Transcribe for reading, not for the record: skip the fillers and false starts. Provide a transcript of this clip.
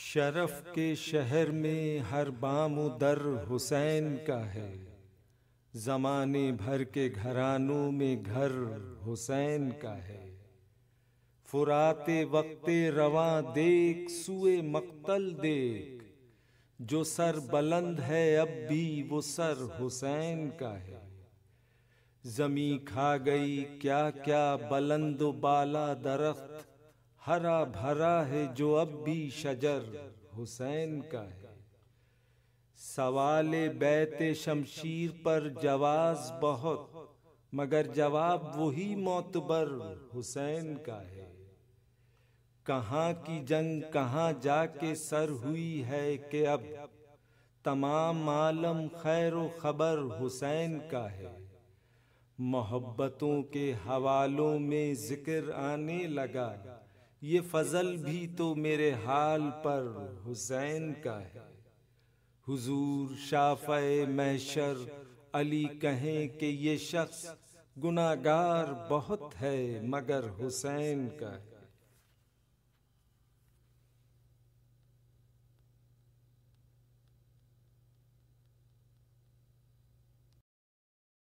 शरफ के शहर में हर बाम दर हुसैन का है। ज़माने भर के घरानों में घर हुसैन का है। फुराते वक्ते रवां देख सुए मक्तल देख, जो सर बुलंद है अब भी वो सर हुसैन का है। ज़मी खा गई क्या क्या बुलंद बाला दरख्त, हरा भरा है जो अब भी शजर हुसैन का है। सवाले बैते शमशीर पर जवाज बहुत, मगर जवाब वही मोतबर हुसैन का है। कहाँ की जंग कहाँ जाके सर हुई है कि अब तमाम आलम खैर खबर हुसैन का है। मोहब्बतों के हवालों में जिक्र आने लगा, ये फजल भी तो मेरे हाल पर हुसैन का है। हुजूर शाफ़े महशर अली कहें कि ये शख्स गुनाहगार बहुत है मगर हुसैन का है।